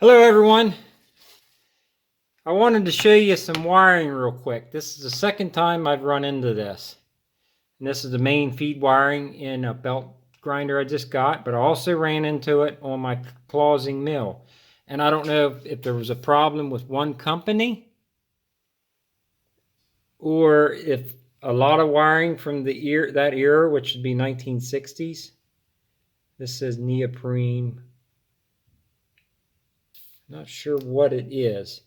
Hello everyone. I wanted to show you some wiring real quick. This is the second time I've run into this. And this is the main feed wiring in a belt grinder I just got, but I also ran into it on my clawsing mill. And I don't know if there was a problem with one company or if a lot of wiring from that era, which would be 1960s. This says neoprene. Not sure what it is.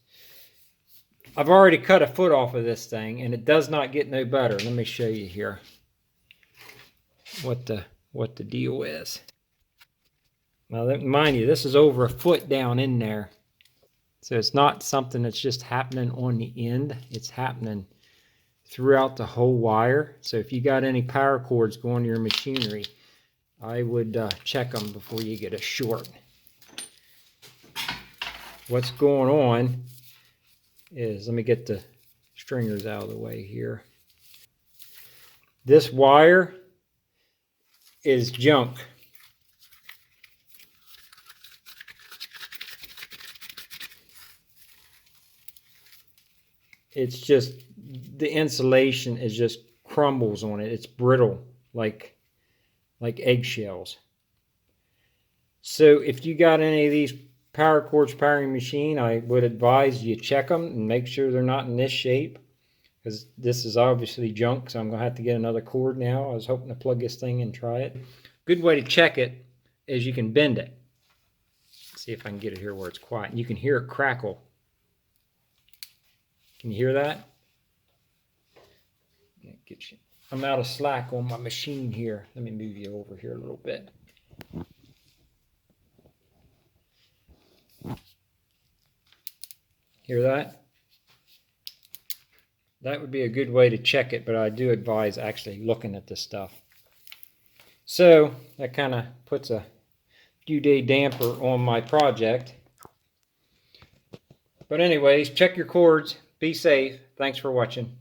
I've already cut a foot off of this thing, and it does not get no better. Let me show you here what the deal is. Now, mind you, this is over a foot down in there. So it's not something that's just happening on the end. It's happening throughout the whole wire. So if you got any power cords going to your machinery, I would check them before you get a short. What's going on is, let me get the stringers out of the way here. This wire is junk. It's just, the insulation is just crumbles on it. It's brittle, like eggshells. So if you got any of these power cords powering machine, I would advise you check them and make sure they're not in this shape, because this is obviously junk. So I'm gonna have to get another cord now. I was hoping to plug this thing and try it. Good way to check it is you can bend it. Let's see if I can get it here where it's quiet. You can hear it crackle. Can you hear that? Get you. I'm out of slack on my machine here. Let me move you over here a little bit. Hear that? That would be a good way to check it, but I do advise actually looking at this stuff. So that kind of puts a few-day damper on my project. But anyways, check your cords. Be safe. Thanks for watching.